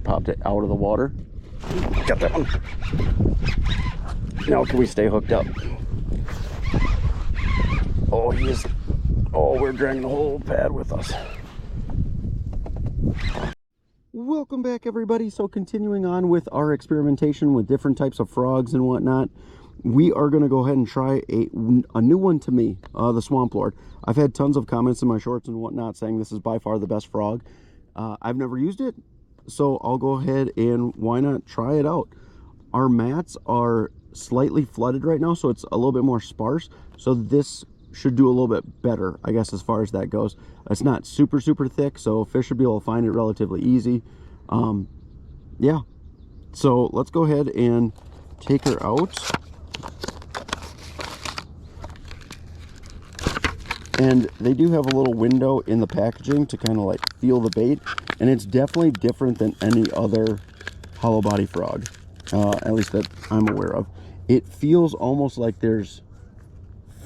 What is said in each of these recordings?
popped it out of the water. Got that one. Now can we stay hooked up? Oh, we're dragging the whole pad with us. Welcome back, everybody. So continuing on with our experimentation with different types of frogs and whatnot, we are going to go ahead and try a new one to me, the Swamp Lord. I've had tons of comments in my shorts and whatnot saying this is by far the best frog. I've never used it, so I'll go ahead and why not try it out. Our mats are slightly flooded right now, so it's a little bit more sparse, so this should do a little bit better, I guess, as far as that goes. It's not super thick, so fish should be able to find it relatively easy. Yeah, so let's go ahead and take her out. And they do have a little window in the packaging to kind of like feel the bait, and it's definitely different than any other hollow body frog, at least that I'm aware of. It feels almost like there's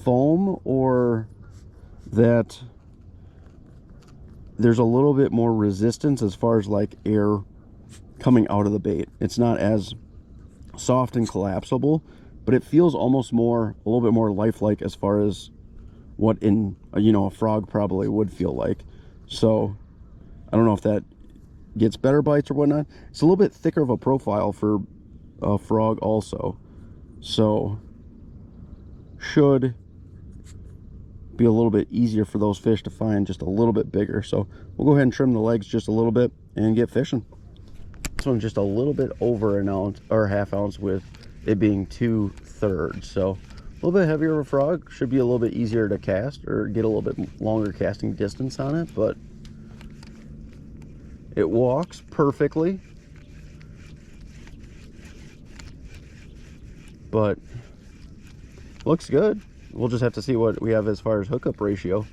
foam, or that there's a little bit more resistance as far as like air coming out of the bait. It's not as soft and collapsible, but it feels almost a little bit more lifelike as far as what a frog probably would feel like. So I don't know if that gets better bites or whatnot. It's a little bit thicker of a profile for a frog also, so should be a little bit easier for those fish to find, just a little bit bigger. So we'll go ahead and trim the legs just a little bit and get fishing. This one's just a little bit over an ounce or half ounce, with it being 2/3, so a little bit heavier of a frog. Should be a little bit easier to cast or get a little bit longer casting distance on it, but it walks perfectly. But looks good. We'll just have to see what we have as far as hookup ratio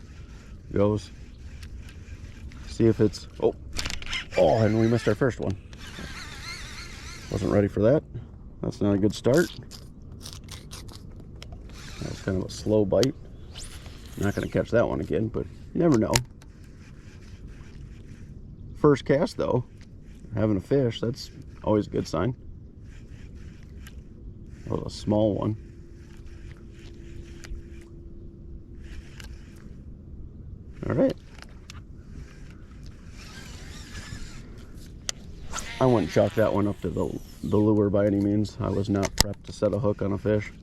goes. See if it's, oh, and we missed our first one. Wasn't ready for that. That's not a good start. That was kind of a slow bite. Not going to catch that one again, but you never know. First cast though, having a fish, that's always a good sign. That was a small one. All right. I wouldn't chalk that one up to the lure by any means. I was not prepped to set a hook on a fish.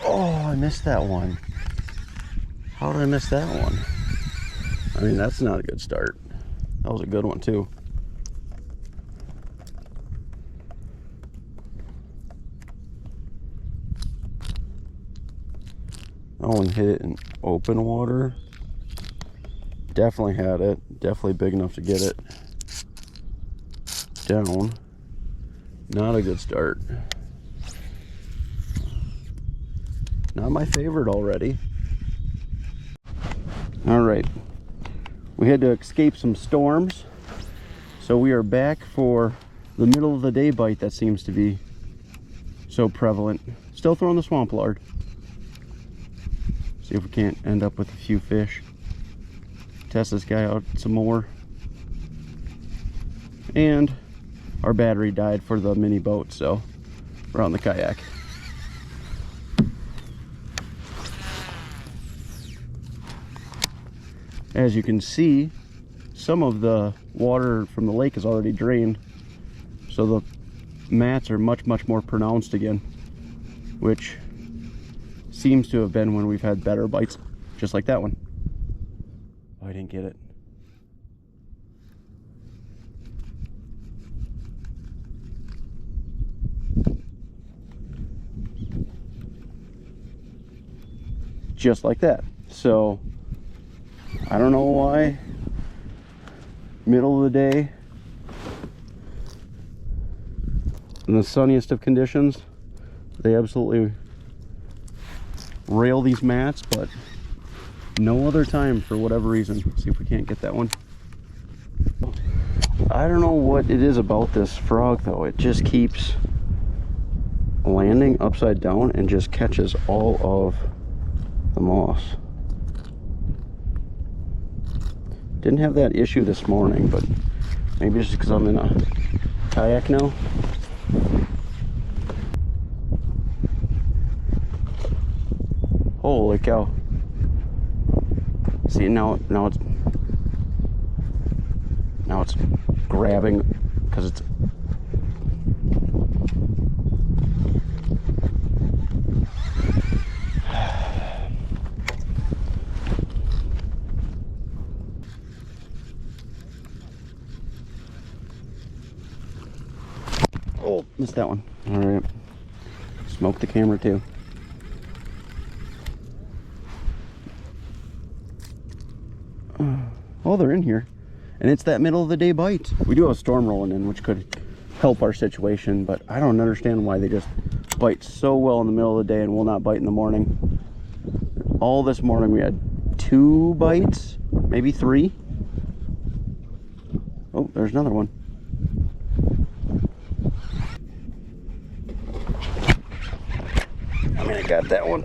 Oh, I missed that one. How did I miss that one? I mean, that's not a good start. That was a good one too. That one hit it in open water. Definitely had it. Definitely big enough to get it down. Not a good start. Not my favorite already. All right. We had to escape some storms, so we are back for the middle of the day bite that seems to be so prevalent. Still throwing the Swamp Lord. See if we can't end up with a few fish. Test this guy out some more. And our battery died for the mini boat, so we're on the kayak. As you can see, some of the water from the lake is already drained, so the mats are much more pronounced again, which seems to have been when we've had better bites, just like that one. Oh, I didn't get it. Just like that. So I don't know why, middle of the day, in the sunniest of conditions, they absolutely rail these mats, but no other time for whatever reason. Let's see if we can't get that one. I don't know what it is about this frog though. It just keeps landing upside down and just catches all of the moss. Didn't have that issue this morning, but maybe it's just because I'm in a kayak now. Holy cow. See, now it's grabbing because it's oh, missed that one. All right, smoked the camera too. Oh, they're in here. And it's that middle of the day bite. We do have a storm rolling in, which could help our situation, but I don't understand why they just bite so well in the middle of the day and will not bite in the morning. All this morning we had 2 bites, maybe 3. Oh, there's another one. I mean, I got that one.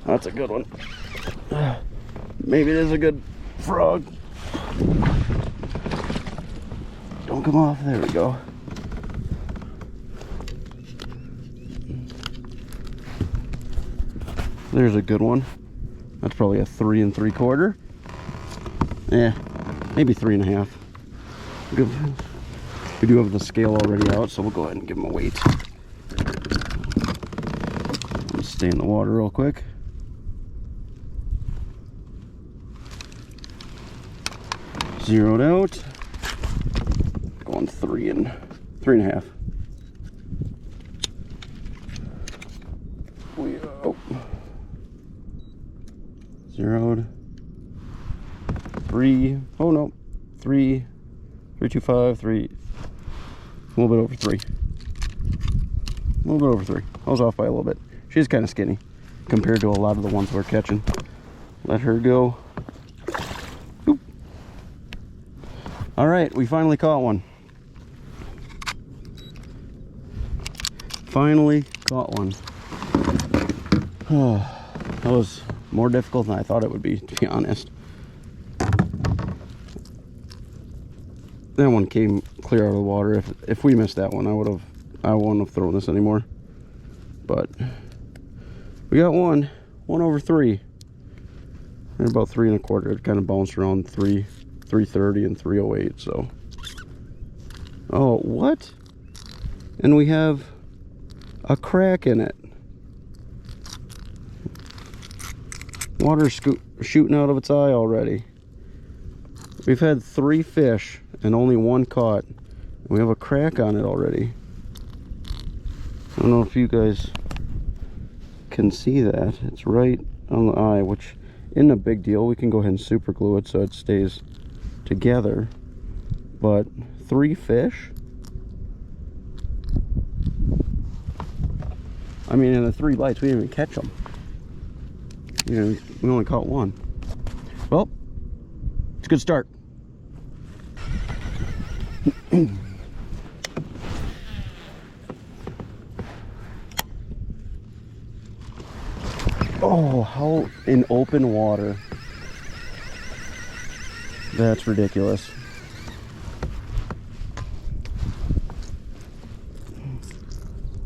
That's a good one. Maybe it is a good frog. Don't come off. There we go. There's a good one. That's probably a 3 3/4. Yeah, maybe 3 1/2. Good. We do have the scale already out, so we'll go ahead and give him a weight. Let's stay in the water real quick. Zeroed out. Going 3 1/2. Oh. Zeroed. 3. Oh no. 3. 325. 3. A little bit over 3. A little bit over 3. I was off by a little bit. She's kind of skinny compared to a lot of the ones we're catching. Let her go. Boop. All right, we finally caught one. Finally caught one. Oh, that was more difficult than I thought it would be, to be honest. That one came clear out of the water. If we missed that one, I wouldn't have thrown this anymore. But we got one over 3. And about 3 1/4. It kind of bounced around 330 and 308. So, oh, what? And we have a crack in it. Water shooting out of its eye already. We've had 3 fish and only 1 caught. We have a crack on it already. I don't know if you guys can see that. It's right on the eye, which isn't a big deal. We can go ahead and super glue it so it stays together. But 3 fish? I mean, in the 3 bites, we didn't even catch them. You know, we only caught 1. Well, it's a good start. Oh, how in open water. That's ridiculous.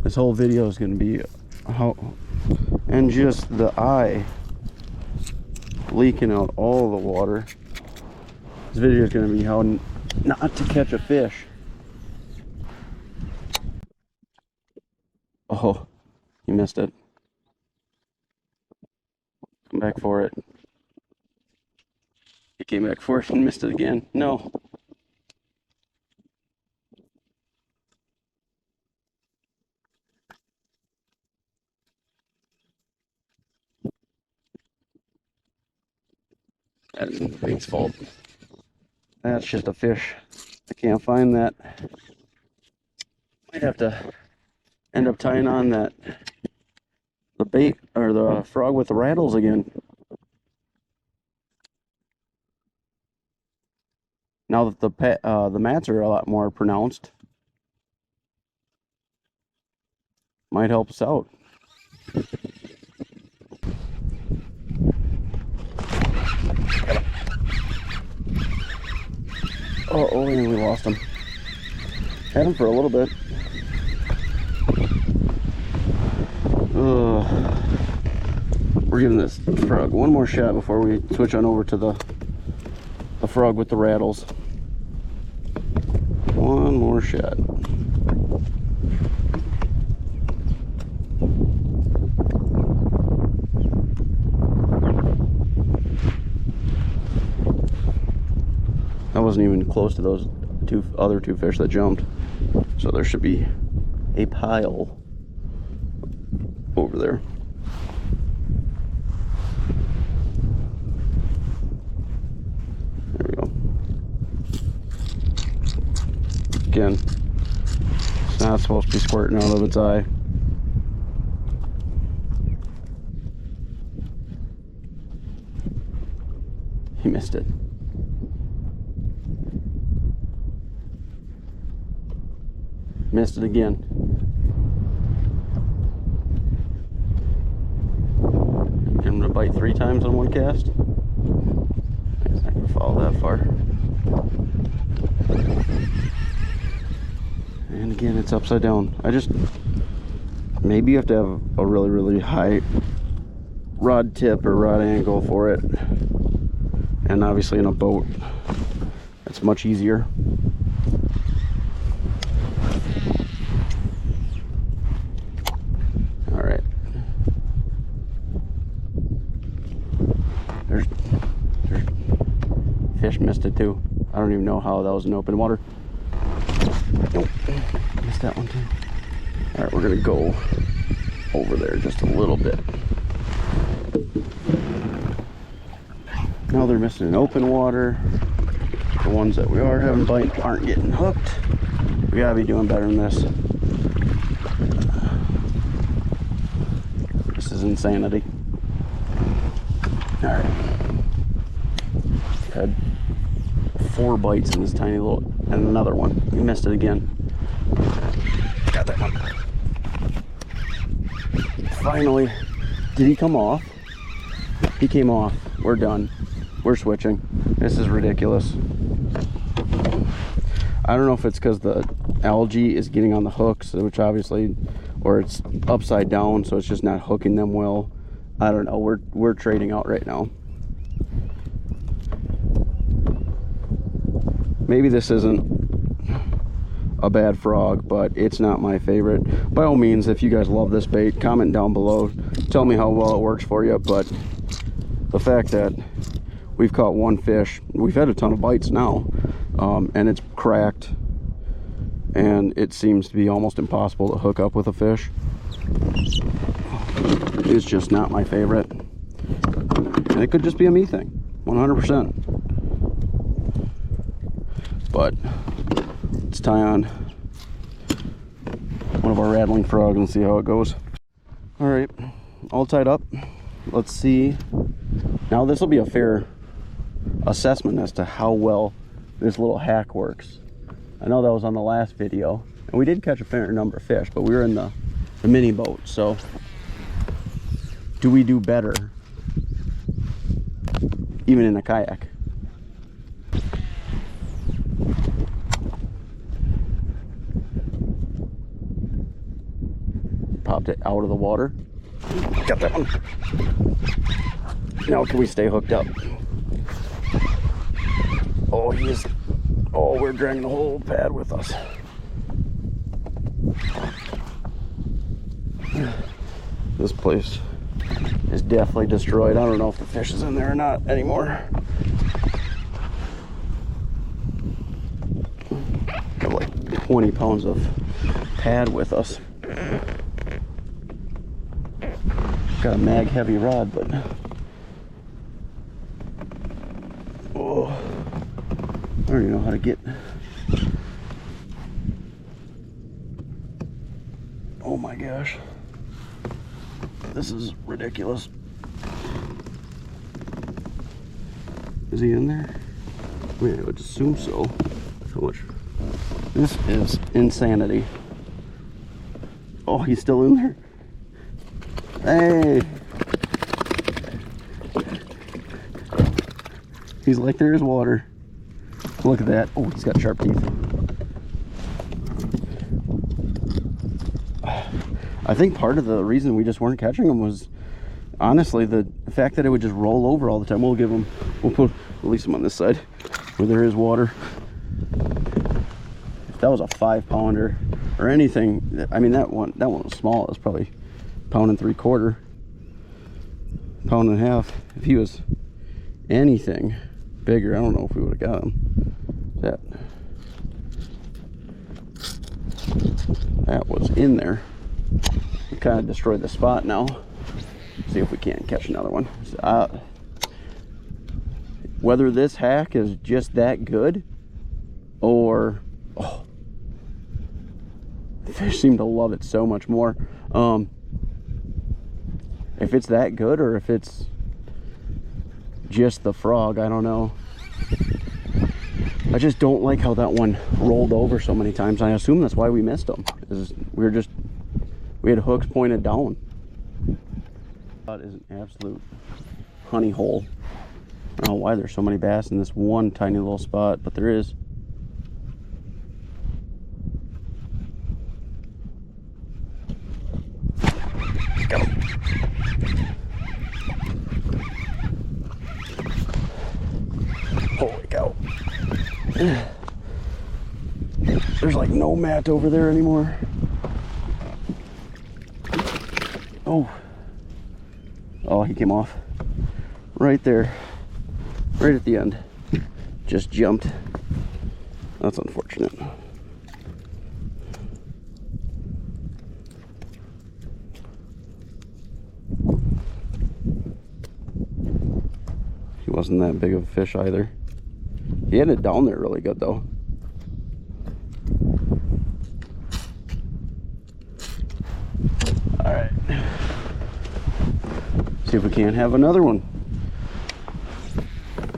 This whole video is going to be how, and just the eye leaking out all the water. This video is going to be how not to catch a fish. Oh, you missed it. Come back for it. He came back for it and missed it again. No. That isn't the bait's fault. That's just a fish. I can't find that. Might have to end up tying on the bait or the frog with the rattles again. Now that the mats are a lot more pronounced, might help us out. Oh, and we lost him. Had him for a little bit. We're giving this frog one more shot before we switch on over to the frog with the rattles. One more shot. I wasn't even close to those other two fish that jumped, so there should be a pile over there. There we go. Again, it's not supposed to be squirting out of its eye. He missed it. Missed it again. Get him to bite 3 times on one cast. He's not gonna follow that far. And again, it's upside down. Maybe you have to have a really, really high rod tip or rod angle for it. And obviously in a boat, it's much easier. Fish missed it too. I don't even know how that was in open water. Nope, missed that one too. All right, we're gonna go over there just a little bit. Now they're missing in open water. The ones that we are having bite aren't getting hooked. We gotta be doing better than this. This is insanity. All right. Had 4 bites in this tiny little, and another one. We missed it again. Got that one. Finally, did he come off? He came off. We're done. We're switching. This is ridiculous. I don't know if it's because the algae is getting on the hooks, which obviously, or it's upside down, so it's just not hooking them well. I don't know. We're trading out right now. Maybe this isn't a bad frog, but it's not my favorite. By all means, if you guys love this bait, comment down below. Tell me how well it works for you, but the fact that we've caught 1 fish, we've had a ton of bites now, and it's cracked, and it seems to be almost impossible to hook up with a fish. It's just not my favorite. And it could just be a me thing, 100%. But let's tie on one of our rattling frogs and see how it goes. All right, all tied up. Let's see. Now this will be a fair assessment as to how well this little hack works. I know that was on the last video, and we did catch a fair number of fish, but we were in the mini boat, so do we do better even in a kayak? Popped it out of the water. Got that one. Now can we stay hooked up? Oh, he is. Oh, we're dragging the whole pad with us. This place is definitely destroyed. I don't know if the fish is in there or not anymore. Got like 20 pounds of pad with us. Got a mag heavy rod, but oh, I don't even know how to get. Oh my gosh, this is ridiculous. Is he in there? I mean, I would assume so. How much? This is insanity. Oh, he's still in there. Hey! He's like, there's water. Look at that. Oh, he's got sharp teeth. I think part of the reason we just weren't catching him was honestly the fact that it would just roll over all the time. We'll release him on this side where there is water. If that was a 5-pounder or anything, I mean that one was small. It was probably £1 3/4, £1.5. If he was anything bigger, I don't know if we would have got him. That was in there. We kind of destroyed the spot now. See if we can't catch another one. Whether this hack is just that good, or the fish seem to love it so much more. If it's that good or if it's just the frog, I don't know. I just don't like how that one rolled over so many times. I assume that's why we missed them. We had hooks pointed down. That is an absolute honey hole. I don't know why there's so many bass in this one tiny little spot, but there is. Go. Holy cow. There's like no mat over there anymore. Oh, he came off right there, right at the end. Just jumped. That's unfortunate. He wasn't that big of a fish either. He had it down there really good though. All right. See if we can't have another one.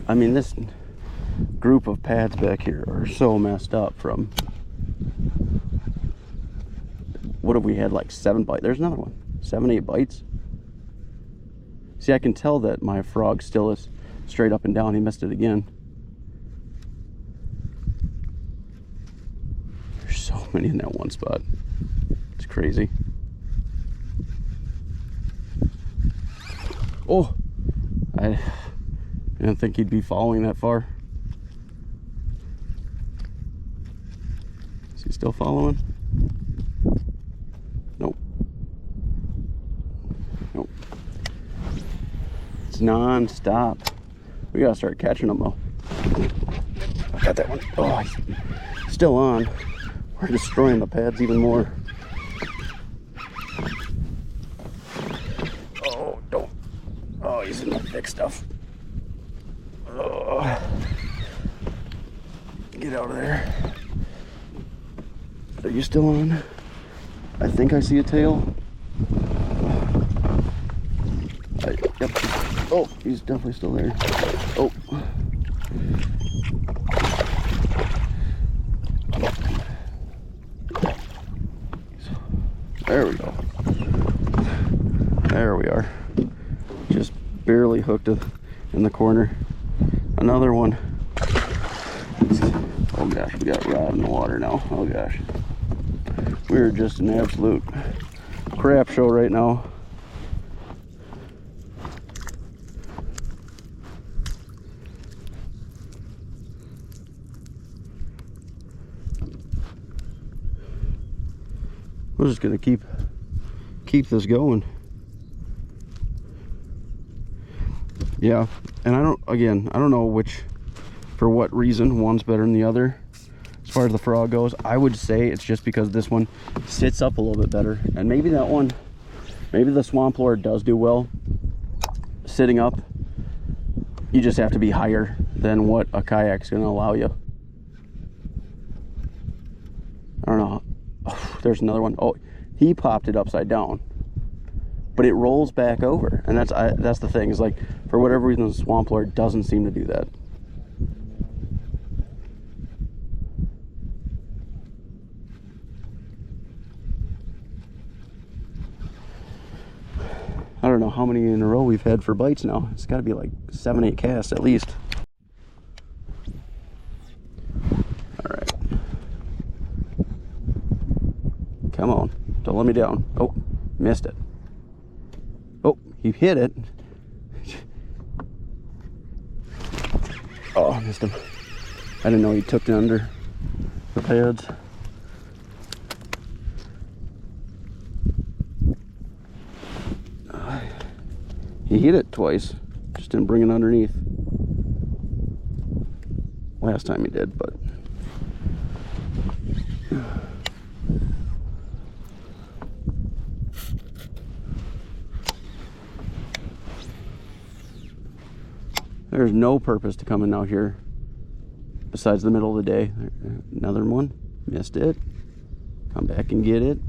I mean, this group of pads back here are so messed up from, what have we had, like 7 bites? There's another one. 7, 8 bites. See, I can tell that my frog still is straight up and down. He missed it again. There's so many in that one spot. It's crazy. Oh, I didn't think he'd be following that far. Is he still following? Nope. Nope. It's non-stop. We gotta start catching them though. I got that one. Oh, he's still on. We're destroying the pads even more. Oh, don't. Oh, he's in the thick stuff. Oh. Get out of there. Are you still on? I think I see a tail. Yep. Oh, he's definitely still there. Oh. There we go. There we are. Just barely hooked in the corner. Another one. Oh gosh, we got rod in the water now. Oh gosh. We're just an absolute crap show right now. We're just gonna keep this going. Yeah, and I don't know for what reason one's better than the other. As far as the frog goes, I would say it's just because this one sits up a little bit better, and maybe that one, maybe the swamp lure does do well sitting up. You just have to be higher than what a kayak's gonna allow you. I don't know. Oh, there's another one. Oh, he popped it upside down, but it rolls back over, and that's the thing, is like, for whatever reason the swamp lure doesn't seem to do that. how many in a row we've had for bites now. It's got to be like 7, 8 casts at least. All right. Come on. Don't let me down. Oh, missed it. Oh, he hit it. Oh, I missed him. I didn't know he took it under the pads. He hit it twice, just didn't bring it underneath. Last time he did, but there's no purpose to coming out here besides the middle of the day. Another one, missed it. Come back and get it.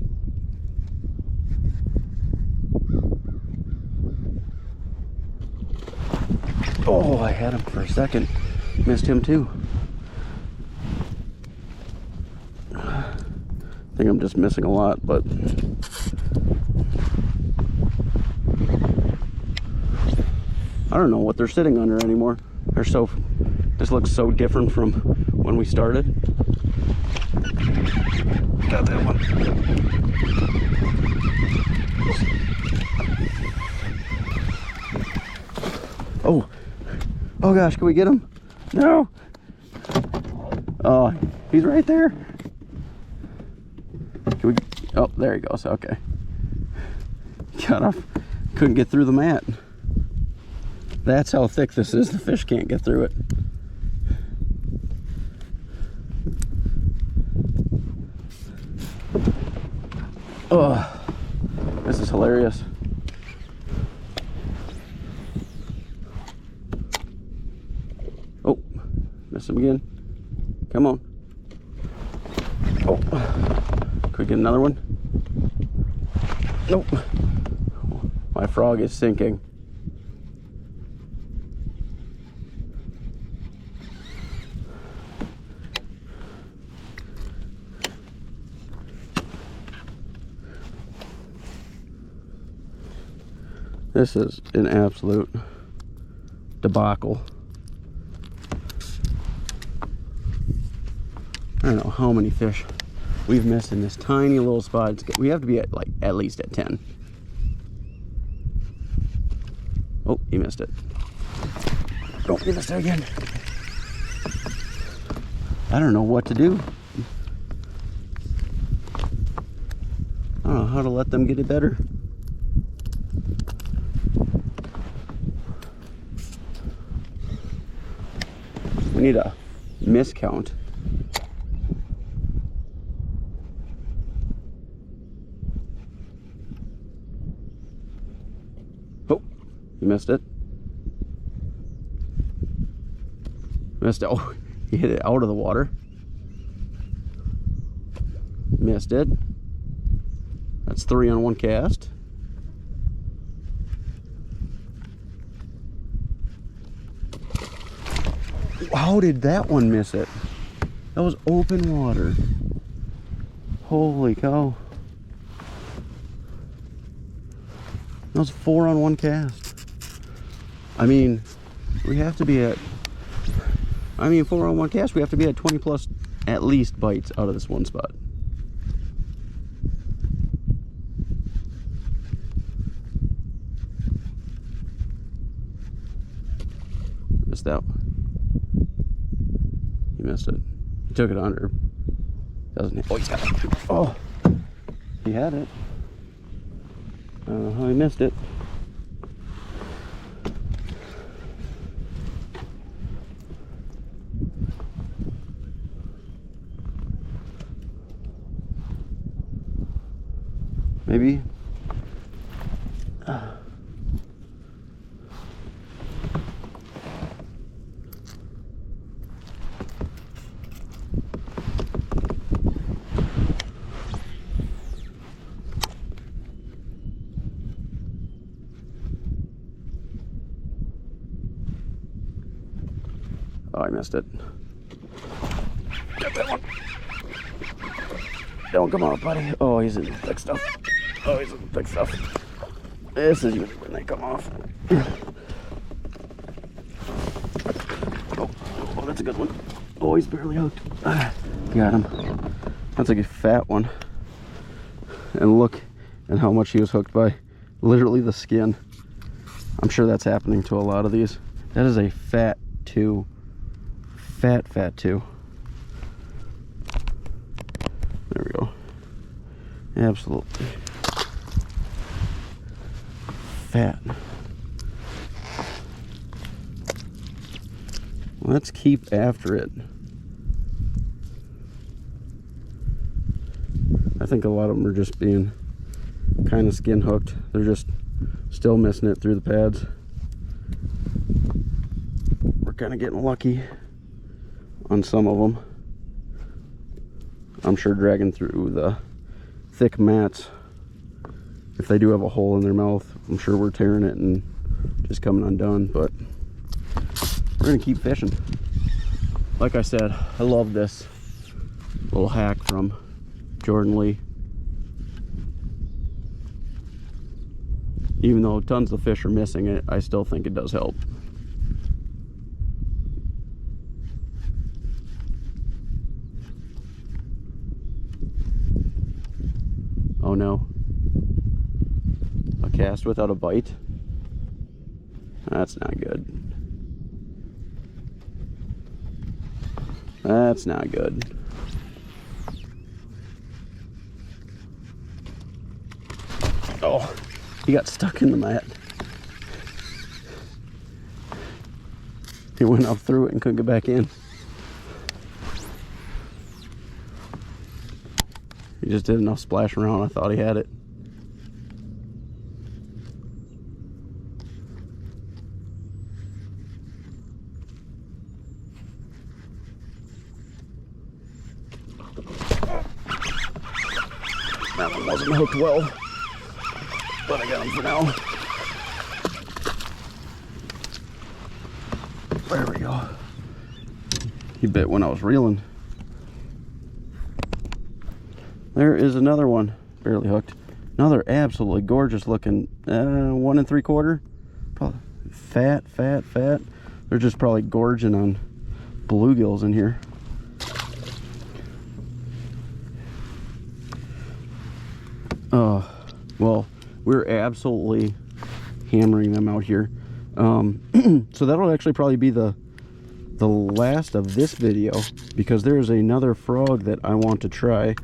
Oh, I had him for a second. Missed him too. I think I'm just missing a lot, but I don't know what they're sitting under anymore. They're so, this looks so different from when we started. Got that one. Oh gosh, can we get him? No. Oh, he's right there. Can we? Oh, there he goes. Okay. Got off. Couldn't get through the mat. That's how thick this is. The fish can't get through it. Oh, this is hilarious. Oh, missed him again. Come on. Oh, could we get another one? Nope. My frog is sinking. This is an absolute debacle. I don't know how many fish we've missed in this tiny little spot. We have to be at like at least at 10. Oh, he missed it. Don't get missed it again. I don't know what to do. I don't know how to let them get it better. We need a miscount. Oh, you missed it. Missed it. Oh, you hit it out of the water. Missed it. That's 3 on one cast. How did that one miss it? That was open water. Holy cow. That was 4 on one cast. I mean, we have to be at, 4 on one cast, we have to be at 20 plus at least bites out of this one spot. Missed that one. He missed it. He took it under. Doesn't he? Oh, he's got it. Oh, he had it. I don't know how he missed it. Maybe. Oh, I missed it. Get that one. Don't come out, buddy. Oh, he's in thick stuff. Oh, he's in thick stuff. This is usually when they come off. Oh, that's a good one. Oh, he's barely hooked. Got him. That's like a fat one. And look at how much he was hooked by literally the skin. I'm sure that's happening to a lot of these. That is a fat two. Fat two. There we go. Absolutely. Fat. Let's keep after it. I think a lot of them are just being kind of skin hooked. They're just still missing it through the pads. We're kind of getting lucky on some of them. I'm sure dragging through the thick mats, if they do have a hole in their mouth, I'm sure we're tearing it and just coming undone, but we're gonna keep fishing. Like I said, I love this little hack from Jordan Lee. Even though tons of fish are missing it, I still think it does help. Oh no. A cast without a bite? That's not good. That's not good. Oh, he got stuck in the mat. He went up through it and couldn't get back in. He just did enough splashing around, I thought he had it. That one wasn't hooked well, but I got him for now. There we go. He bit when I was reeling. There is another one, barely hooked. Another absolutely gorgeous looking 1 3/4. Probably fat. They're just probably gorging on bluegills in here. Well, we're absolutely hammering them out here. So that'll actually probably be the last of this video, because there's another frog that I want to try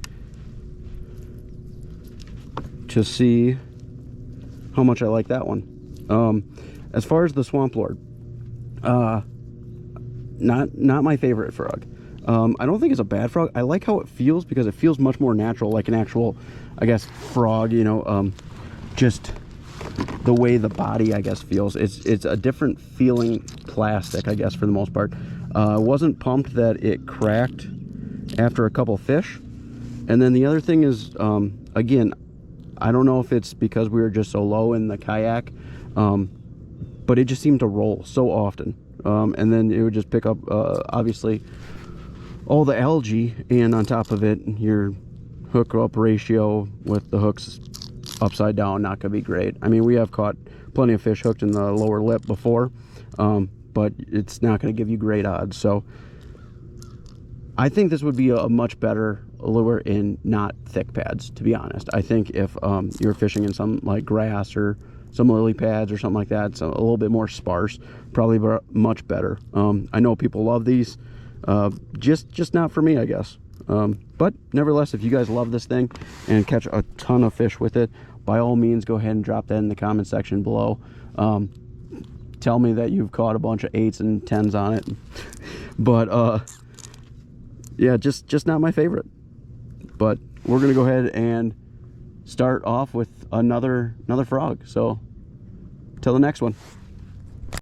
to see how much I like that one. As far as the Swamp Lord, not my favorite frog. I don't think it's a bad frog. I like how it feels, because it feels much more natural, like an actual, I guess, frog, you know, just the way the body, I guess, feels. It's a different feeling plastic, I guess, for the most part. Wasn't pumped that it cracked after a couple fish. And then the other thing is, again, I don't know if it's because we were just so low in the kayak, but it just seemed to roll so often. And then it would just pick up, obviously, all the algae, and on top of it, your hook up ratio with the hooks upside down, not gonna be great. I mean, we have caught plenty of fish hooked in the lower lip before, but it's not gonna give you great odds. So I think this would be a much better lure in not thick pads, to be honest. I think if you're fishing in some like grass or some lily pads or something like that, it's a little bit more sparse, probably much better. I know people love these, just not for me, I guess. But nevertheless, if you guys love this thing and catch a ton of fish with it, by all means, go ahead and drop that in the comment section below. Tell me that you've caught a bunch of 8s and 10s on it. But yeah, just not my favorite. But we're gonna go ahead and start off with another frog. So till the next one.